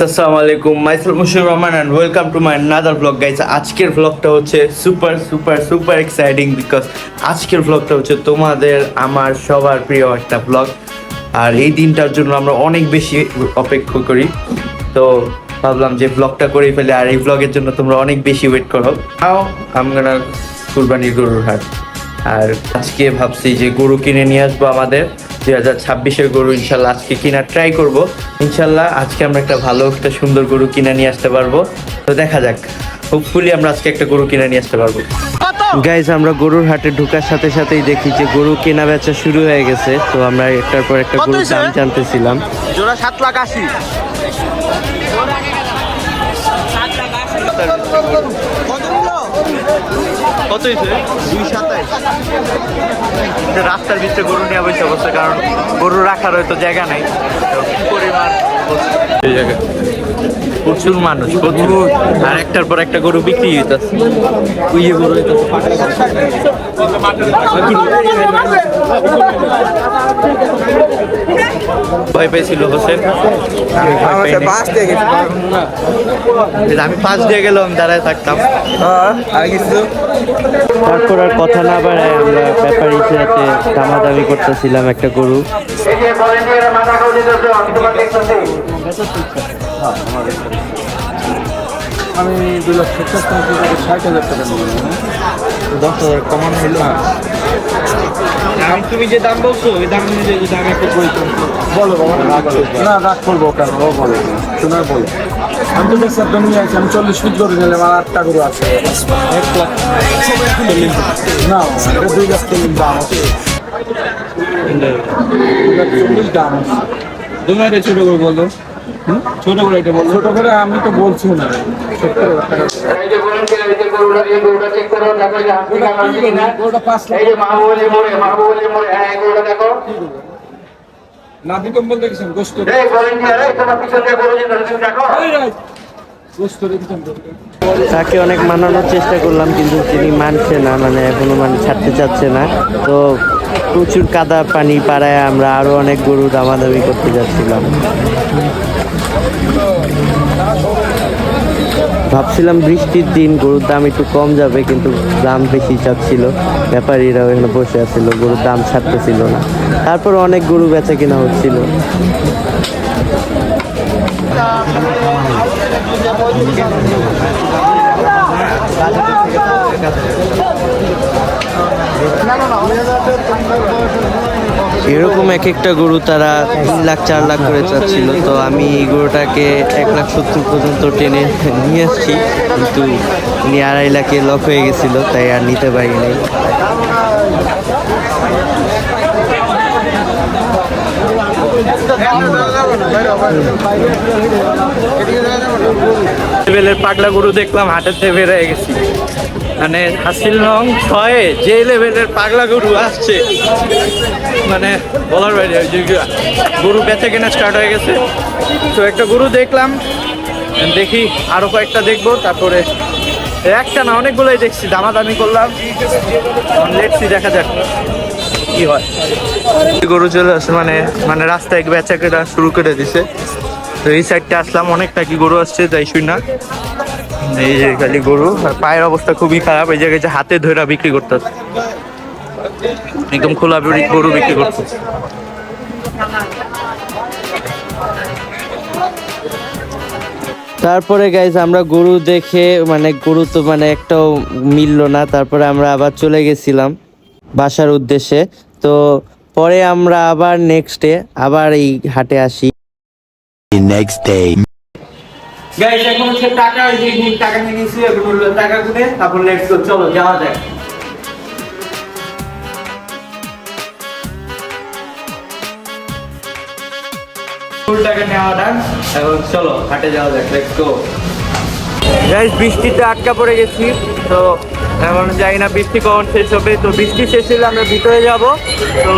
আসসালামু আলাইকুম, myself Mushiur Rahman and welcome to my another blog guys. আজকের ব্লগটা হচ্ছে super super super exciting because আজকের ব্লগটা হচ্ছে তোমাদের আমার সবার প্রিয় একটা ব্লগ। আর এই দিনটার জন্য আমরা অনেক বেশি অপেক্ষা করি, তো ভাবলাম যে ব্লগটা করেই ফেলে। আর এই ব্লগের জন্য তোমরা অনেক বেশি ওয়েট করো। নাও আমরা কুরবানির গরুর হাট, আর আজকে ভাবছি যে গরু কিনে নিয়ে আসবো আমাদের 2026-এর গরু। ইনশাল্লাহ আজকে কিনা ট্রাই করব। ইনশাল্লাহ আজকে আমরা একটা ভালো একটা সুন্দর গরু কিনে নিয়ে আসতে পারবো। তো দেখা যাক, হোপফুলি আমরা আজকে একটা গরু কিনে নিয়ে আসতে পারবো। গাইজ, আমরা গরুর হাটে ঢোকার সাথে সাথেই দেখি যে গরু কেনা বেচা শুরু হয়ে গেছে। তো আমরা একটার পর একটা গরুর দাম জানতেছিলাম। জোড়া 7,80,000। কত হয়েছে? 2,27,000। রাস্তার ভিতরে গরু নিয়ে বসে অবস্থা, কারণ গরু রাখার হয়তো জায়গা নাই। পরিমাণ এই জায়গায় প্রচুর মানুষ, প্রচুর। আর একটার পর একটা গরু বিক্রি হইতেছে। গরু ভয় পেয়েছিল হোসেন, আমি পাশ দিয়ে গেলাম, দাঁড়ায় থাকতাম। তারপর আর কথা না বাড়ায় আমরা ব্যাপারীর সাথে দামাদামি করতেছিলাম একটা গরু। আমি 2,60,000 টাকা নেব। 10,000 কমান হইলো। তুমি যে দাম বলছো ওই দাম অনুযায়ী যদি আমি একটা বই বলো বাবা, না রাগ করবো কেন? ও বলো, শোনার বলো। আমি তো দেখছি একটা নিয়ে আসছি, আমি 40 ফিট করে নিলাম, আর 8টা গরু আছে। 1,40,000 না, এটা 2,40,000 দাম আছে। 2,40,000 দাম আছে। তুমি একটা ছোট করে বলো, ছোট করে এটা বলো। ছোট করে আমি তো বলছি না, নাভি কম্বল দেখেছেন? গোস্ত তাকে অনেক মানানোর চেষ্টা করলাম, কিন্তু তিনি মানছে না, মানে এখনো ছাড়তে চাচ্ছে না। তো প্রচুর কাদা পানি পাড়ায় আমরা আরো অনেক গরু দামাদামি করতে যাচ্ছিলাম। ভাবছিলাম বৃষ্টির দিন গরুর দাম একটু কম যাবে, কিন্তু দাম বেশি চাচ্ছিল। ব্যাপারীরাও এখানে বসে আছিল, গরুর দাম ছাড়তেছিল না। তারপর অনেক গরু বেচা কিনা হচ্ছিল। এরকম এক একটা গরু তারা 3 লাখ 4 লাখ করে চাচ্ছিল। তো আমি এই গরুটাকে 1,70,000 পর্যন্ত টেনে নিয়ে আসছি, কিন্তু উনি 2.5 লাখে লক হয়ে গেছিল, তাই আর নিতে পারি নাই। লেভেলের পাগলা গরু দেখলাম, হাটেতে বের হয়ে গেছি। মানে হাসিল নং 6-এ যে লেভেলের পাগলা গরু আসছে, মানে বলার বাইরে। গরু বেচা কেনা স্টার্ট হয়ে গেছে। তো একটা গরু দেখলাম, দেখি আরো কয়েকটা দেখবো। তারপরে একটা না, অনেকগুলোই দেখছি, দামাদামি করলাম। লেটসি, দেখা যাক কি হয়। গরু চলে আসছে, মানে রাস্তায় বেচা কেনা শুরু করে দিছে। তো এই সাইডটা আসলাম, অনেকটা কি গরু আসছে, তাই শুই না। এই যে খালি গরু, আর পায়ের অবস্থা খুবই খারাপ। এই জায়গায় যে হাতে ধরে বিক্রি করতেছে, একদম খোলা গরু বিক্রি করতেছে। তারপরে গাইজ আমরা গরু দেখে, গরু তো একটাও মিললো না। তারপরে আমরা আবার চলে গেছিলাম বাসার উদ্দেশ্যে। তো পরে আমরা আবার নেক্সট ডে আবার এই হাটে আসি। next day. গাইস, এখন হচ্ছে টাকা নিয়ে নিয়েছি, এখন হলো টাকা গুনে, তারপর লেটস গো, চলো যাওয়া যাক। ফুল টাকা নেওয়া ডান, এখন চলো হাটে যাওয়া যাক, লেটস গো। গাইস, বৃষ্টিতে আটকা পড়ে গেছি, তো এখন যাই না বৃষ্টি কখন শেষ হবে। তো বৃষ্টি শেষ হলে আমরা ভিতরে যাব। তো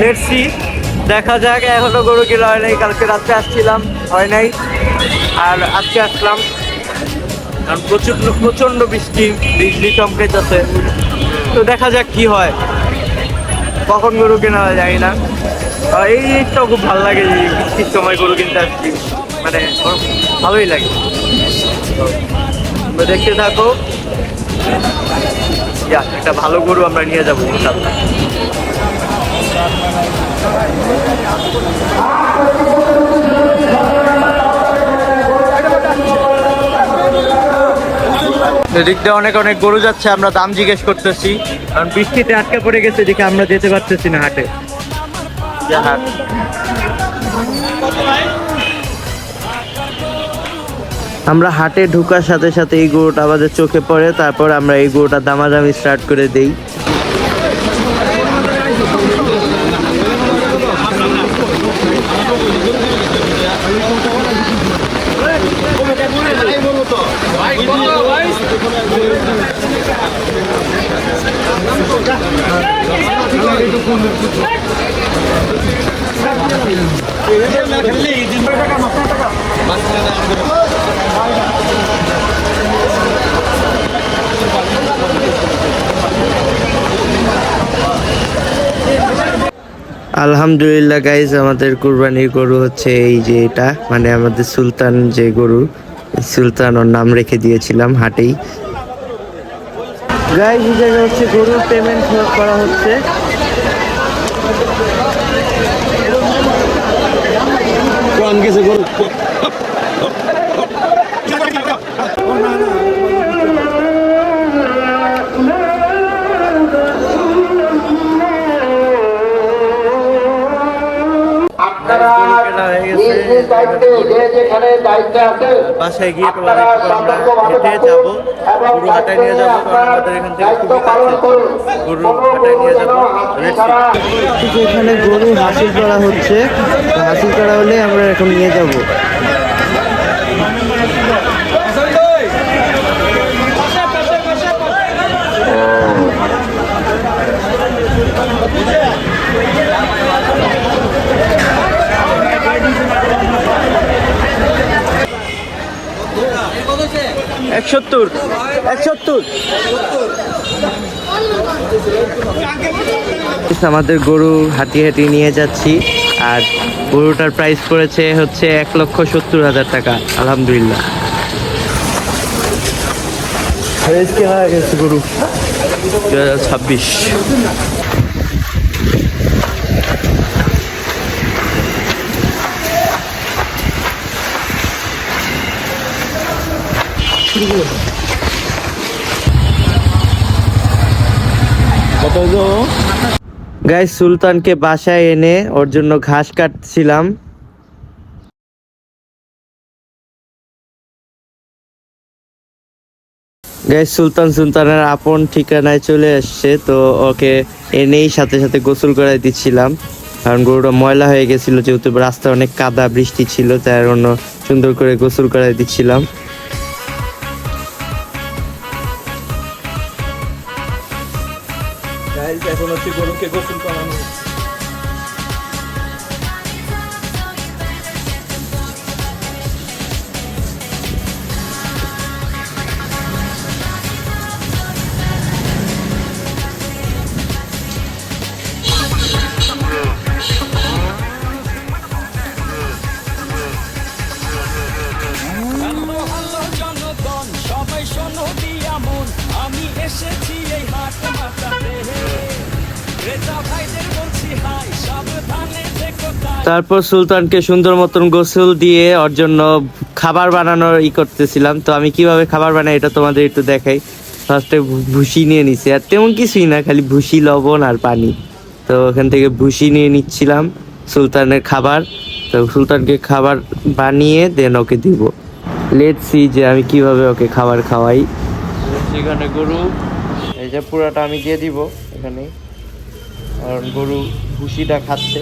লেটস সি, দেখা যাক। এখনো গরু কিনা হয় নাই, কালকে রাত্রে আসছিলাম, হয় নাই। আর আজকে আসলাম, কারণ প্রচন্ড বিজলি চমকেছে। তো দেখা যাক কি হয়, কখন গরু কেনা হয় জানি না। এই জিনিসটাও খুব ভালো লাগে যে বৃষ্টির সময় গরু কিনতে আসছি। মানে ভালোই লাগে। তো তোমরা দেখতে থাকো, একটা ভালো গরু আমরা নিয়ে যাবো ইনশাআল্লাহ। এদিক দিয়ে অনেক অনেক গরু যাচ্ছে, আমরা দাম জিজ্ঞেস করতেছি কারণ বৃষ্টিতে আটকে পড়ে গেছে দেখে আমরা যেতে পারতেছি না হাটে। হাট আমরা হাটে ঢোকার সাথে সাথে এই গরুটা আমাদের চোখে পড়ে, তারপর আমরা এই গরুটা দামাদামি স্টার্ট করে দেই। আলহামদুলিল্লাহ গাইজ, আমাদের কুরবানির গরু হচ্ছে এই যে এটা, মানে আমাদের সুলতান যে গরু, সুলতান ওর নাম রেখে দিয়েছিলাম হাটেই। গাইজ এই জায়গায় হচ্ছে গরুর পেমেন্ট করা হচ্ছে। বাসায় গিয়ে হেঁটে যাবো, গরু হাটায় নিয়ে যাবো, কারণ আমাদের এখান থেকে খুবই কাছে, গরু হাটায় নিয়ে যাবো। এখানে গরু হাসিল করা হচ্ছে, হাসিল করা হলে আমরা এখন নিয়ে যাবো। আমাদের গরু হাঁটি হাঁটি নিয়ে যাচ্ছি, আর গরুটার প্রাইস পড়েছে হচ্ছে 1,70,000 টাকা। আলহামদুলিল্লাহ গরু 2026। গাইস, সুলতানকে বাসায় এনে ওর জন্য ঘাস কাটছিলাম। গাইস, সুলতানের আপন ঠিকানায় চলে আসছে, তো ওকে এনেই সাথে সাথে গোসল করাই দিচ্ছিলাম, কারণ গরুটা ময়লা হয়ে গেছিল, যেহেতু রাস্তায় অনেক কাদা বৃষ্টি ছিল, তাই জন্য সুন্দর করে গোসল করাই দিচ্ছিলাম। এখন হচ্ছে গরুকে গোসল করানো। আমি এসেছি এই হাট মাতাতে, ক্রেতা ভাইদের বলছি হাই, সাবধানে থেকো। তারপর সুলতানকে সুন্দর মতন গোসল দিয়ে ওর জন্য খাবার বানানোর করতেছিলাম। তো আমি কিভাবে খাবার বানাই এটা তোমাদের একটু দেখাই। ফার্স্টে ভুসি নিয়ে নিছি, আর তেমন কিছুই না, খালি ভুসি, লবণ আর পানি। তো ওখান থেকে ভুসি নিয়ে নিচ্ছিলাম সুলতানের খাবার। তো সুলতানকে খাবার বানিয়ে দেন ওকে দিব। লেটস সি যে আমি কিভাবে ওকে খাবার খাওয়াই। এখানে গরু, এই যে পুরাটা আমি দিয়ে দিব এখানে, কারণ গরু ভুসিটা খাচ্ছে,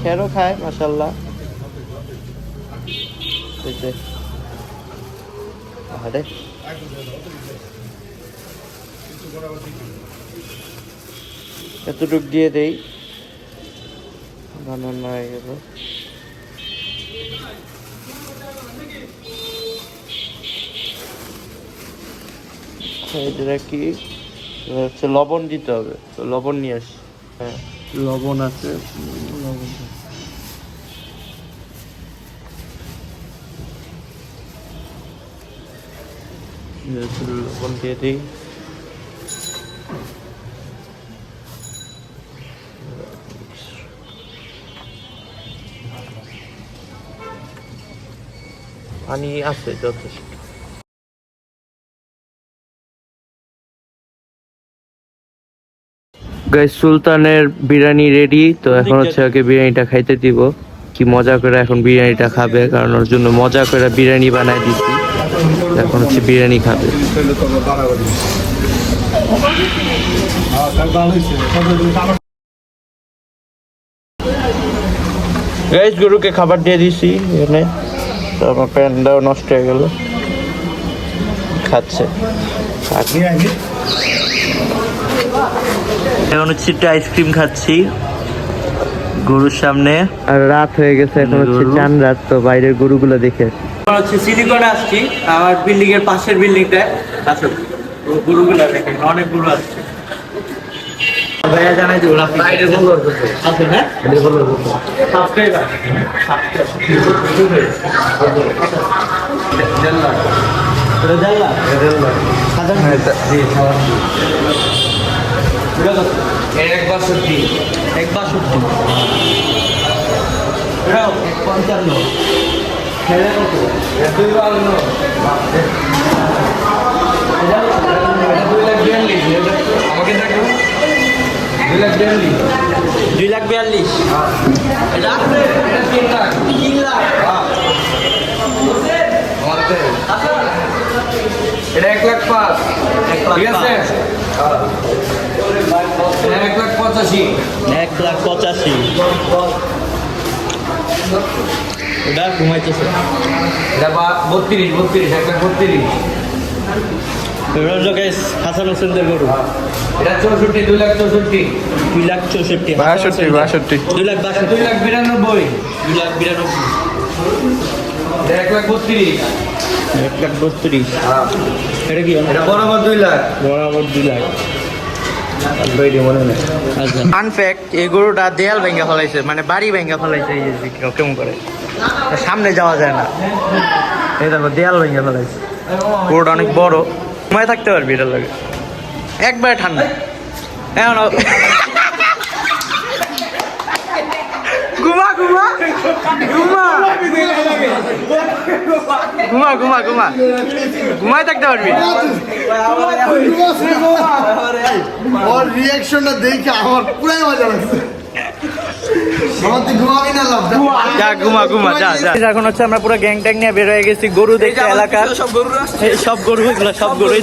খেরও খায় মাশাল্লাহ। আরে এতটুক দিয়ে দেই, বানানো হয়ে গেল। এটা কি হচ্ছে, লবণ দিতে হবে, তো লবণ নিয়ে আসি। হ্যাঁ, লবণ আছে, লবণ লবণ দিয়ে দিই। পানি আছে যথেষ্ট। গাইস সুলতানের বিরিয়ানি রেডি, তো এখন হচ্ছে ওকে বিরিয়ানিটা খাইতে দিব। কি মজা করে এখন বিরিয়ানিটা খাবে, কারণ ওর জন্য মজা করে বিরিয়ানি বানাই দিচ্ছি। এখন হচ্ছে বিরিয়ানি খাবে। গাইস গরুকে খাবার দিয়ে দিছি এখানে, তো আমার প্যান্টটাও নষ্ট হয়ে গেল। খাচ্ছে। এখন হচ্ছে একটু আইসক্রিম খাচ্ছি গরুর সামনে। আর রাত হয়ে গেছে, এখন হচ্ছে চান রাত, তো বাইরের গরুগুলো দেখে হচ্ছে সিলিকনে আসছি, আমার বিল্ডিং এর পাশের বিল্ডিংটায়। আসো গরুগুলো দেখেন, অনেক গরু আসছে। ভাইয়া জানাই দিব বাইরের গরু আছে না, সাবস্ক্রাইবার একবার সত্যি 55 খেলে কত 2,42,000 আমাকে দেখো 2,42,000 এটা আছে, এটা 3 লাখ এটা 1,05,000 ঠিক আছে। 1,85,000 এটা ঘুমাইতেছে। এটা 32 1,32,000 হাসান হোসেনদের গরু। এটা 64 2,64,000 2,62,000 2,92,000 1,32,000 1,32,000 এটা কি? এটা বরাবর 2 লাখ আনফ্যাক্ট এই গরুটা দেয়াল ভেঙে ফেলাইছে, মানে বাড়ি ভেঙে ফেলাইছে। এই যে কেমন করে সামনে যাওয়া যায় না, এই দেখো দেয়াল ভেঙে ফেলাইছে। গরুটা অনেক বড়, ঘুমায় থাকতে পারবি এটার লাগে, একবারে ঠান্ডা। এখন ঘুমা ঘুমা ঘুমা ঘুমা ঘুমা ঘুমা ঘুমায় থাকতে পারবি। ওর রিঅ্যাকশনটা দেখে আমার পুরাই মজা লাগছে। এখন হচ্ছে আমরা পুরো গ্যাং ট্যাং নিয়ে বের হয়ে গেছি গরু দেখতে এলাকার। সব গরু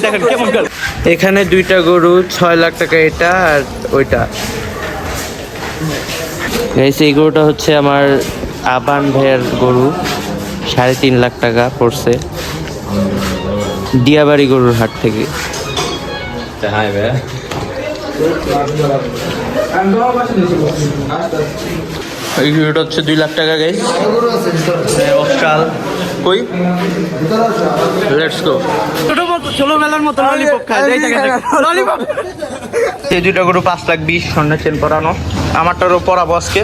দেখেন কেমন করে। এখানে 2টা গরু 6 লাখ টাকা, এটা আর ওইটা। এই গরুটা হচ্ছে আমার আবান ভাইয়ের গরু, 3.5 লাখ টাকা পড়ছে দিয়াবাড়ি গরুর হাট থেকে। এই গরুটা হচ্ছে 2 লাখ টাকা গাইস। অস্ট্রাল কই লেটস গো। ছোট মেলার মতো ললিপপ খায়, ললিপপ। এই 2টা গরু 5,20,000 স্বর্ণের চেন পরানো। আমারটারও পরাবো আজকে।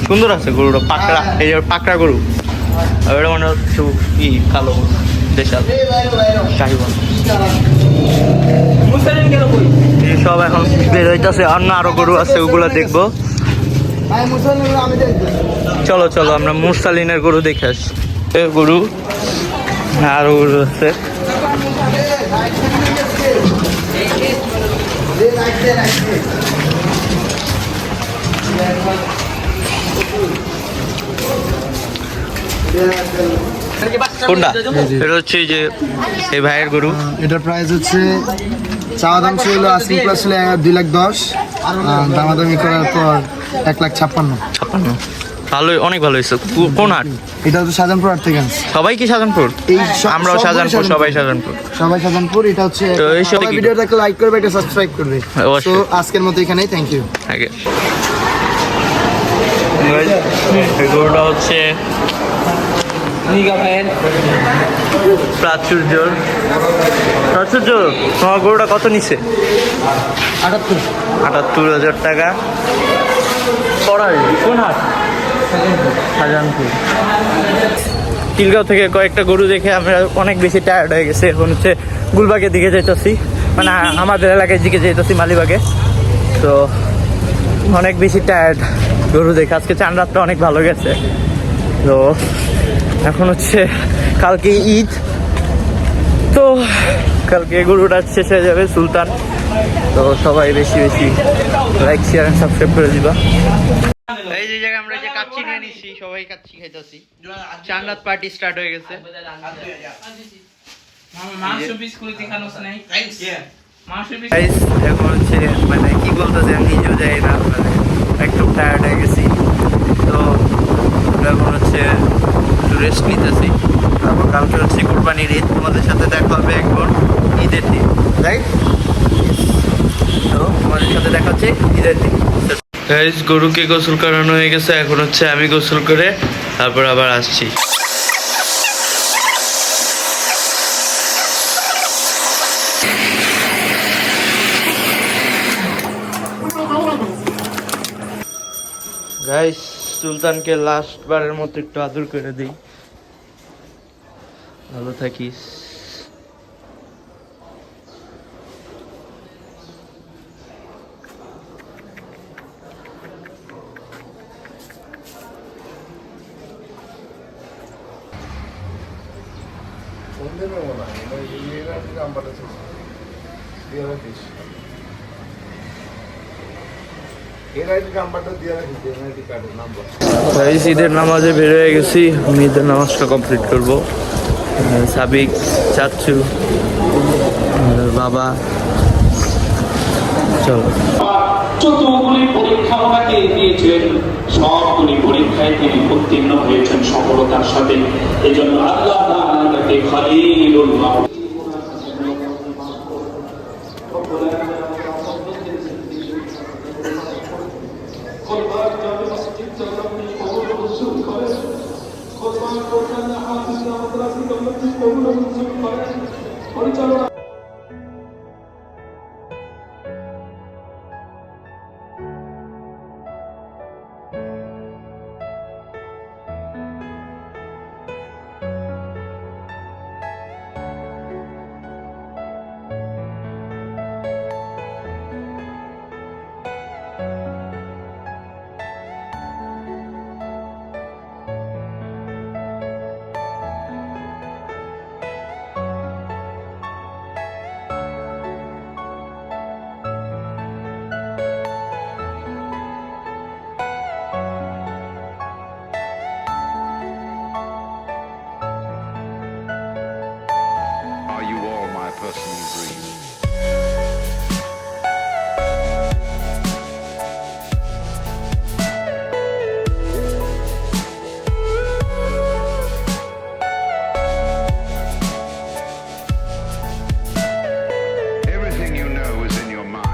সুন্দর আছে গরুটা, পাকড়া। এই যে পাকড়া গরু, আর এটা মনে হচ্ছে কি কালো দেশাল শাহিওয়াল। সব এখন বের হইতেছে, অন্য আরো গরু আছে, ওগুলো দেখবো। চলো চলো আমরা মুরসালিনের গরু দেখে আসি। গরু আরো গরু আছে। কোনটা? এটা হচ্ছে যে এই ভাইয়ের গরু। এটার প্রাইস হচ্ছে চাওয়া দাম ছিল আস্কিং প্রাইস ছিল 2,10,000, দামাদামি করার পর 1,56,000। ভালোই, অনেক ভালো হয়েছে। কোন হাট? এটা হচ্ছে শাহজাহানপুর হাট থেকে আনছি। সবাই কি শাহজাহানপুর? আমরাও শাহজাহানপুর, সবাই শাহজাহানপুর। এটা হচ্ছে তো এই সাথে ভিডিও দেখলে লাইক করবে, এটা সাবস্ক্রাইব করবে। তো আজকের মতো এখানেই, থ্যাংক ইউ। আগে এই গরুটা হচ্ছে প্রাচুর্য। তোমার গরুটা কত নিচ্ছে? 78,000 টাকা। কোন হাট? খাজানপুর। খিলগাঁও থেকে কয়েকটা গরু দেখে আমরা অনেক বেশি টায়ার্ড হয়ে গেছে। এখন হচ্ছে গুলবাগের দিকে যেতেছি, মানে আমাদের এলাকার দিকে যেতেছি, মালিবাগে। তো অনেক বেশি টায়ার্ড গরু দেখে। আজকে চান রাতটা অনেক ভালো গেছে। তো এখন হচ্ছে কালকে ঈদ, তো কালকে গরুটা শেষ হয়ে যাবে সুলতান। তো সবাই বেশি বেশি লাইক শেয়ার এন্ড সাবস্ক্রাইব করে দিবা। এই যে জায়গায় আমরা যে কাচ্চি নিয়ে নিছি, সবাই কাচ্চি খাইতেছি। চান রাত পার্টি স্টার্ট হয়ে গেছে। Guys, এখন হচ্ছে মানে কি বলতেছে আমি নিজেও যাই না, মানে একটু টায়ার্ড হয়ে গেছি। তো এখন হচ্ছে একটু রেস্ট নিতেছি। তারপর কালকে হচ্ছে কুরবানির ঈদ, তোমাদের সাথে দেখা হবে একবার ঈদের দিন, রাইট? তো তোমাদের সাথে দেখা হচ্ছে ঈদের দিন। গাইস, গরুকে গোসল করানো হয়ে গেছে, এখন হচ্ছে আমি গোসল করে তারপর আবার আসছি। গাইস, সুলতানকে লাস্ট বারের মতো একটু আদর করে দিই। ভালো থাকিস। গাইস, ঈদের নামাজে বের হয়ে গেছি। আমি ঈদের নামাজটা কমপ্লিট করবো। সাবিক, চাচ্চু, বাবা, চলো। যতগুলি পরীক্ষা ওনাকে দিয়েছেন সবগুলি পরীক্ষায় তিনি উত্তীর্ণ হয়েছেন সফলতার সাথে। এই জন্য আল্লাহ তাকে খলিলুল্লাহ পরিচালনা। Are you all my personal dreams? Everything you know is in your mind.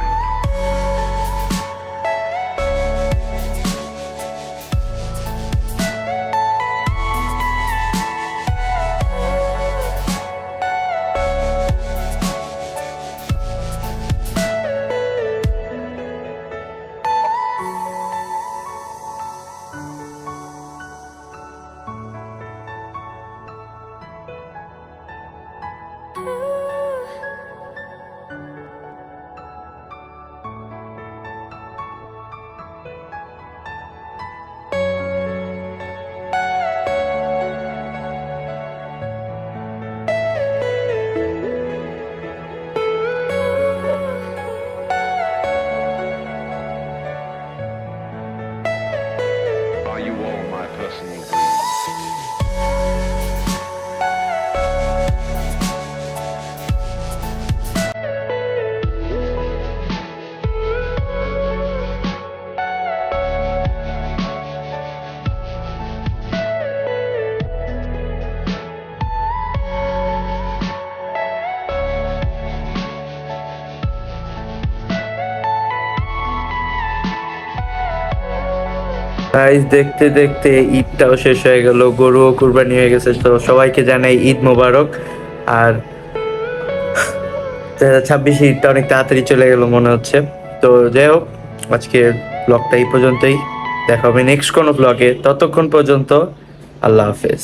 Are you all my personal dreams? Guys, দেখতে দেখতে ঈদটাও শেষ হয়ে গেল, গরুও কুরবানি হয়ে গেছে। তো সবাইকে জানাই ঈদ মোবারক। আর 2026 ঈদটা অনেক তাড়াতাড়ি চলে গেল মনে হচ্ছে। তো যাই হোক, আজকের ব্লগটা এই পর্যন্তই। দেখা হবে নেক্সট কোনো ব্লগে, ততক্ষণ পর্যন্ত আল্লাহ হাফেজ।